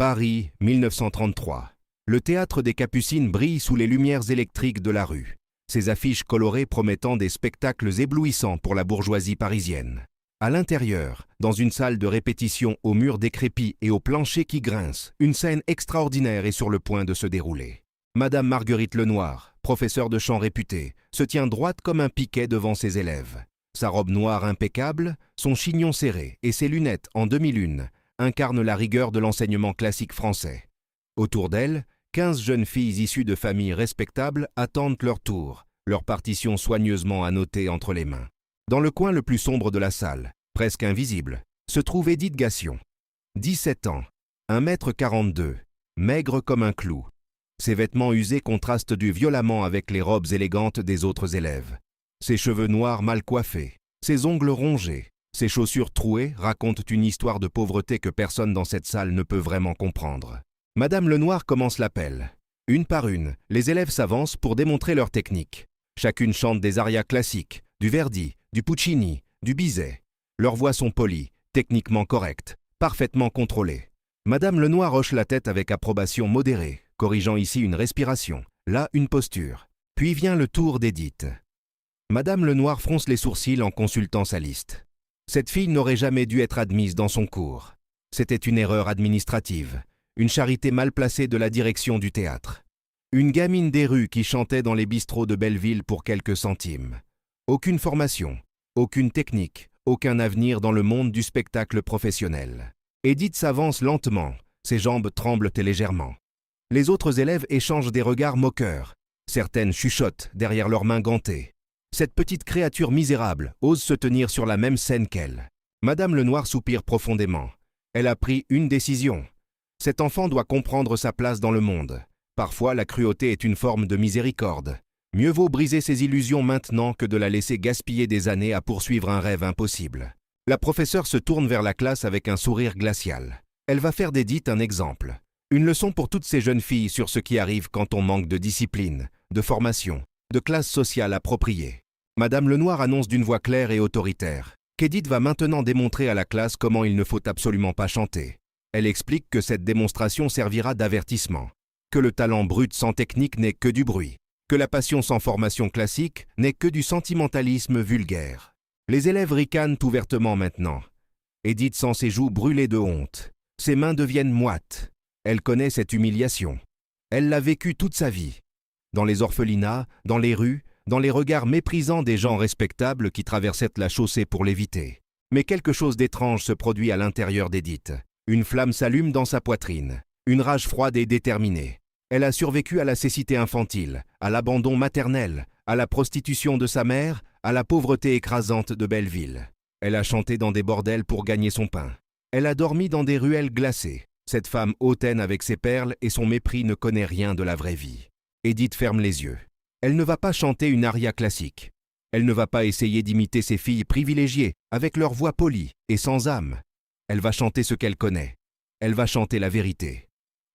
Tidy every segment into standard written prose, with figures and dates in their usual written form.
Paris, 1933. Le théâtre des Capucines brille sous les lumières électriques de la rue. Ses affiches colorées promettant des spectacles éblouissants pour la bourgeoisie parisienne. À l'intérieur, dans une salle de répétition aux murs décrépits et au plancher qui grince, une scène extraordinaire est sur le point de se dérouler. Madame Marguerite Lenoir, professeure de chant réputée, se tient droite comme un piquet devant ses élèves. Sa robe noire impeccable, son chignon serré et ses lunettes en demi-lune incarnent la rigueur de l'enseignement classique français. Autour d'elle, 15 jeunes filles issues de familles respectables attendent leur tour, leur partition soigneusement annotée entre les mains. Dans le coin le plus sombre de la salle, presque invisible, se trouve Édith Gassion. 17 ans, 1,42 m, maigre comme un clou. Ses vêtements usés contrastent violemment avec les robes élégantes des autres élèves. Ses cheveux noirs mal coiffés, ses ongles rongés, ses chaussures trouées racontent une histoire de pauvreté que personne dans cette salle ne peut vraiment comprendre. Madame Lenoir commence l'appel. Une par une, les élèves s'avancent pour démontrer leur technique. Chacune chante des arias classiques, du Verdi, du Puccini, du Bizet. Leurs voix sont polies, techniquement correctes, parfaitement contrôlées. Madame Lenoir hoche la tête avec approbation modérée, corrigeant ici une respiration, là une posture. Puis vient le tour d'Édith. Madame Lenoir fronce les sourcils en consultant sa liste. Cette fille n'aurait jamais dû être admise dans son cours. C'était une erreur administrative, une charité mal placée de la direction du théâtre. Une gamine des rues qui chantait dans les bistrots de Belleville pour quelques centimes. Aucune formation, aucune technique, aucun avenir dans le monde du spectacle professionnel. Édith s'avance lentement, ses jambes tremblent légèrement. Les autres élèves échangent des regards moqueurs. Certaines chuchotent derrière leurs mains gantées. Cette petite créature misérable ose se tenir sur la même scène qu'elle. Madame Lenoir soupire profondément. Elle a pris une décision. Cet enfant doit comprendre sa place dans le monde. Parfois, la cruauté est une forme de miséricorde. Mieux vaut briser ses illusions maintenant que de la laisser gaspiller des années à poursuivre un rêve impossible. La professeure se tourne vers la classe avec un sourire glacial. Elle va faire d'Édith un exemple. Une leçon pour toutes ces jeunes filles sur ce qui arrive quand on manque de discipline, de formation, de classe sociale appropriée. Madame Lenoir annonce d'une voix claire et autoritaire qu'Édith va maintenant démontrer à la classe comment il ne faut absolument pas chanter. Elle explique que cette démonstration servira d'avertissement, que le talent brut sans technique n'est que du bruit, que la passion sans formation classique n'est que du sentimentalisme vulgaire. Les élèves ricanent ouvertement maintenant. Édith sent ses joues brûler de honte. Ses mains deviennent moites. Elle connaît cette humiliation. Elle l'a vécue toute sa vie. Dans les orphelinats, dans les rues, dans les regards méprisants des gens respectables qui traversaient la chaussée pour l'éviter. Mais quelque chose d'étrange se produit à l'intérieur d'Édith. Une flamme s'allume dans sa poitrine. Une rage froide et déterminée. Elle a survécu à la cécité infantile, à l'abandon maternel, à la prostitution de sa mère, à la pauvreté écrasante de Belleville. Elle a chanté dans des bordels pour gagner son pain. Elle a dormi dans des ruelles glacées. Cette femme hautaine avec ses perles et son mépris ne connaît rien de la vraie vie. Édith ferme les yeux. Elle ne va pas chanter une aria classique. Elle ne va pas essayer d'imiter ces filles privilégiées, avec leur voix polie et sans âme. Elle va chanter ce qu'elle connaît. Elle va chanter la vérité.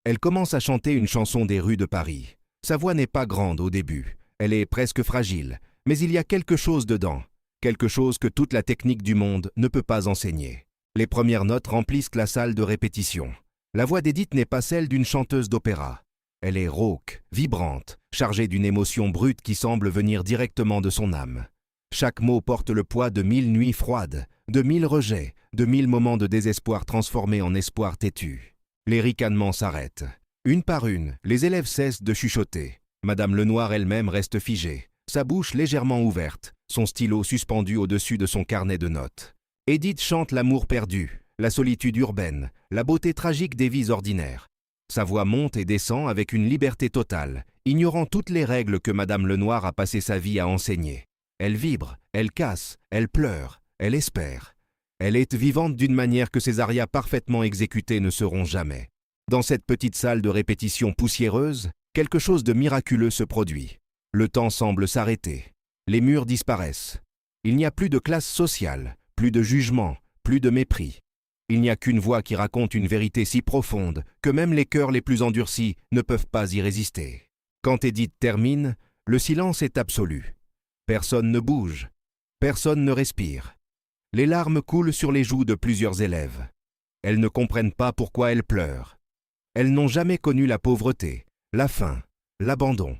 Elle commence à chanter une chanson des rues de Paris. Sa voix n'est pas grande au début. Elle est presque fragile, mais il y a quelque chose dedans. Quelque chose que toute la technique du monde ne peut pas enseigner. Les premières notes remplissent la salle de répétition. La voix d'Édith n'est pas celle d'une chanteuse d'opéra. Elle est rauque, vibrante, chargée d'une émotion brute qui semble venir directement de son âme. Chaque mot porte le poids de 1000 nuits froides, de 1000 rejets, de 1000 moments de désespoir transformés en espoir têtu. Les ricanements s'arrêtent. Une par une, les élèves cessent de chuchoter. Madame Lenoir elle-même reste figée, sa bouche légèrement ouverte, son stylo suspendu au-dessus de son carnet de notes. Édith chante l'amour perdu, la solitude urbaine, la beauté tragique des vies ordinaires. Sa voix monte et descend avec une liberté totale, ignorant toutes les règles que Madame Lenoir a passé sa vie à enseigner. Elle vibre, elle casse, elle pleure, elle espère. Elle est vivante d'une manière que ses arias parfaitement exécutés ne seront jamais. Dans cette petite salle de répétition poussiéreuse, quelque chose de miraculeux se produit. Le temps semble s'arrêter. Les murs disparaissent. Il n'y a plus de classe sociale, plus de jugement, plus de mépris. Il n'y a qu'une voix qui raconte une vérité si profonde que même les cœurs les plus endurcis ne peuvent pas y résister. Quand Édith termine, le silence est absolu. Personne ne bouge. Personne ne respire. Les larmes coulent sur les joues de plusieurs élèves. Elles ne comprennent pas pourquoi elles pleurent. Elles n'ont jamais connu la pauvreté, la faim, l'abandon.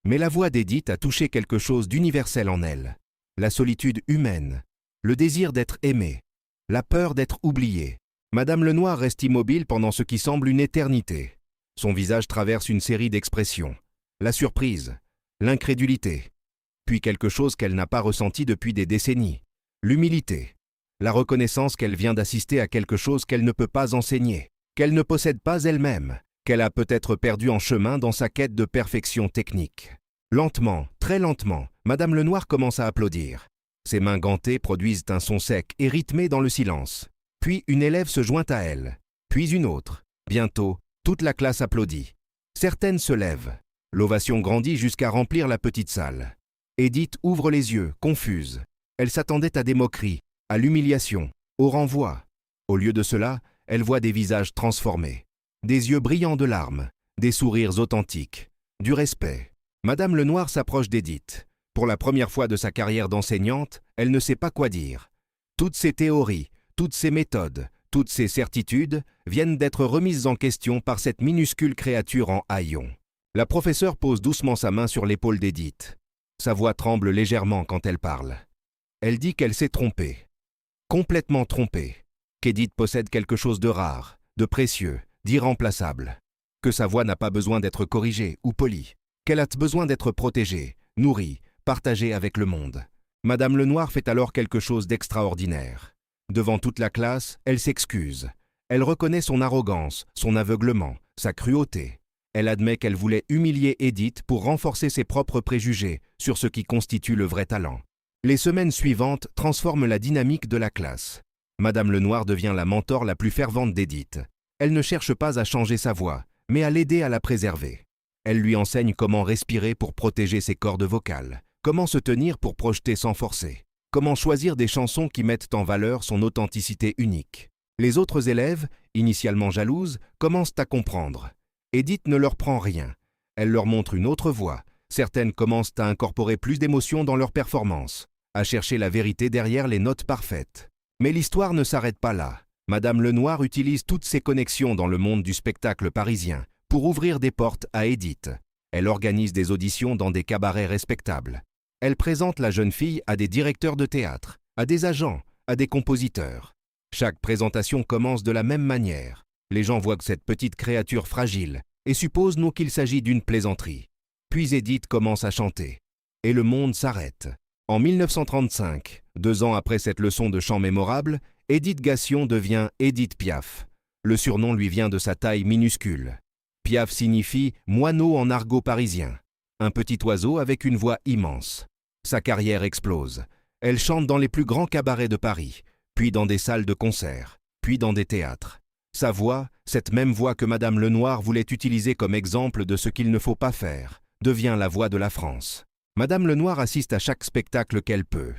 Mais la voix d'Édith a touché quelque chose d'universel en elle. La solitude humaine, le désir d'être aimée, la peur d'être oubliée. Madame Lenoir reste immobile pendant ce qui semble une éternité. Son visage traverse une série d'expressions. La surprise, l'incrédulité, puis quelque chose qu'elle n'a pas ressenti depuis des décennies. L'humilité, la reconnaissance qu'elle vient d'assister à quelque chose qu'elle ne peut pas enseigner, qu'elle ne possède pas elle-même, qu'elle a peut-être perdu en chemin dans sa quête de perfection technique. Lentement, très lentement, Madame Lenoir commence à applaudir. Ses mains gantées produisent un son sec et rythmé dans le silence. Puis une élève se joint à elle, puis une autre. Bientôt, toute la classe applaudit. Certaines se lèvent. L'ovation grandit jusqu'à remplir la petite salle. Édith ouvre les yeux, confuse. Elle s'attendait à des moqueries, à l'humiliation, au renvoi. Au lieu de cela, elle voit des visages transformés, des yeux brillants de larmes, des sourires authentiques, du respect. Madame Lenoir s'approche d'Édith. Pour la première fois de sa carrière d'enseignante, elle ne sait pas quoi dire. Toutes ses théories, toutes ses méthodes, toutes ses certitudes viennent d'être remises en question par cette minuscule créature en haillons. La professeure pose doucement sa main sur l'épaule d'Édith. Sa voix tremble légèrement quand elle parle. Elle dit qu'elle s'est trompée, complètement trompée, qu'Édith possède quelque chose de rare, de précieux, d'irremplaçable, que sa voix n'a pas besoin d'être corrigée ou polie, qu'elle a besoin d'être protégée, nourrie, partagée avec le monde. Madame Lenoir fait alors quelque chose d'extraordinaire. Devant toute la classe, elle s'excuse. Elle reconnaît son arrogance, son aveuglement, sa cruauté. Elle admet qu'elle voulait humilier Édith pour renforcer ses propres préjugés sur ce qui constitue le vrai talent. Les semaines suivantes transforment la dynamique de la classe. Madame Lenoir devient la mentor la plus fervente d'Édith. Elle ne cherche pas à changer sa voix, mais à l'aider à la préserver. Elle lui enseigne comment respirer pour protéger ses cordes vocales, comment se tenir pour projeter sans forcer, comment choisir des chansons qui mettent en valeur son authenticité unique. Les autres élèves, initialement jalouses, commencent à comprendre. Édith ne leur prend rien. Elle leur montre une autre voie. Certaines commencent à incorporer plus d'émotions dans leurs performances, à chercher la vérité derrière les notes parfaites. Mais l'histoire ne s'arrête pas là. Madame Lenoir utilise toutes ses connexions dans le monde du spectacle parisien pour ouvrir des portes à Édith. Elle organise des auditions dans des cabarets respectables. Elle présente la jeune fille à des directeurs de théâtre, à des agents, à des compositeurs. Chaque présentation commence de la même manière. Les gens voient que cette petite créature fragile et supposent non qu'il s'agit d'une plaisanterie. Puis Édith commence à chanter. Et le monde s'arrête. En 1935, 2 ans après cette leçon de chant mémorable, Édith Gassion devient Édith Piaf. Le surnom lui vient de sa taille minuscule. Piaf signifie « moineau » en argot parisien. Un petit oiseau avec une voix immense. Sa carrière explose. Elle chante dans les plus grands cabarets de Paris, puis dans des salles de concert, puis dans des théâtres. Sa voix, cette même voix que Madame Lenoir voulait utiliser comme exemple de ce qu'il ne faut pas faire, devient la voix de la France. Madame Lenoir assiste à chaque spectacle qu'elle peut.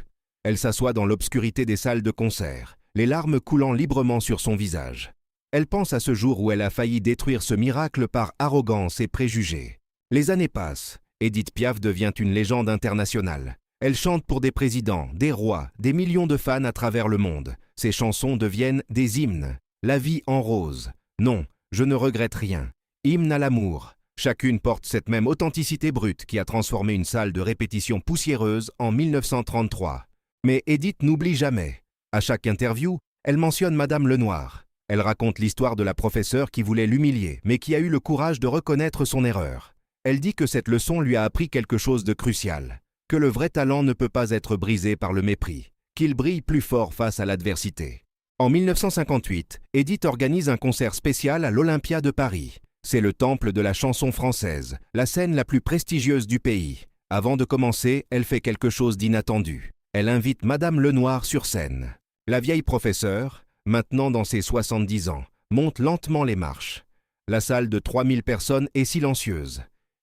Elle s'assoit dans l'obscurité des salles de concert, les larmes coulant librement sur son visage. Elle pense à ce jour où elle a failli détruire ce miracle par arrogance et préjugés. Les années passent. Édith Piaf devient une légende internationale. Elle chante pour des présidents, des rois, des millions de fans à travers le monde. Ses chansons deviennent des hymnes. La vie en rose. Non, je ne regrette rien. Hymne à l'amour. Chacune porte cette même authenticité brute qui a transformé une salle de répétition poussiéreuse en 1933. Mais Édith n'oublie jamais. À chaque interview, elle mentionne Madame Lenoir. Elle raconte l'histoire de la professeure qui voulait l'humilier, mais qui a eu le courage de reconnaître son erreur. Elle dit que cette leçon lui a appris quelque chose de crucial, que le vrai talent ne peut pas être brisé par le mépris, qu'il brille plus fort face à l'adversité. En 1958, Édith organise un concert spécial à l'Olympia de Paris. C'est le temple de la chanson française, la scène la plus prestigieuse du pays. Avant de commencer, elle fait quelque chose d'inattendu. Elle invite Madame Lenoir sur scène. La vieille professeure, maintenant dans ses 70 ans, monte lentement les marches. La salle de 3000 personnes est silencieuse.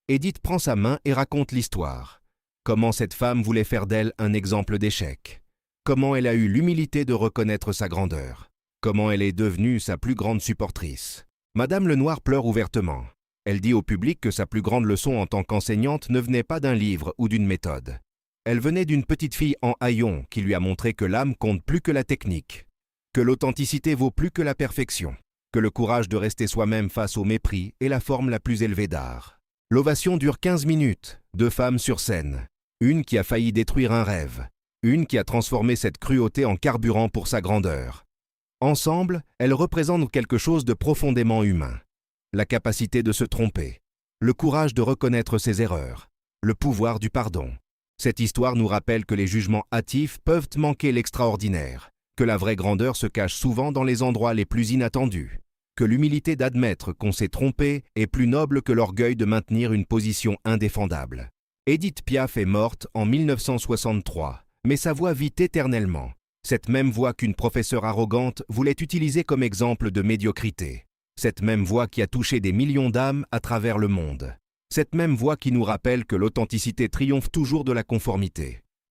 Édith prend sa main et raconte l'histoire. Comment cette femme voulait faire d'elle un exemple d'échec. Comment elle a eu l'humilité de reconnaître sa grandeur. Comment elle est devenue sa plus grande supportrice. Madame Lenoir pleure ouvertement. Elle dit au public que sa plus grande leçon en tant qu'enseignante ne venait pas d'un livre ou d'une méthode. Elle venait d'une petite fille en haillons qui lui a montré que l'âme compte plus que la technique, que l'authenticité vaut plus que la perfection. que le courage de rester soi-même face au mépris est la forme la plus élevée d'art. L'ovation dure 15 minutes, 2 femmes sur scène. Une qui a failli détruire un rêve, une qui a transformé cette cruauté en carburant pour sa grandeur. Ensemble, elles représentent quelque chose de profondément humain. La capacité de se tromper, le courage de reconnaître ses erreurs, le pouvoir du pardon. Cette histoire nous rappelle que les jugements hâtifs peuvent manquer l'extraordinaire, que la vraie grandeur se cache souvent dans les endroits les plus inattendus, que l'humilité d'admettre qu'on s'est trompé est plus noble que l'orgueil de maintenir une position indéfendable. Édith Piaf est morte en 1963, mais sa voix vit éternellement. Cette même voix qu'une professeure arrogante voulait utiliser comme exemple de médiocrité. Cette même voix qui a touché des millions d'âmes à travers le monde. Cette même voix qui nous rappelle que l'authenticité triomphe toujours de la conformité.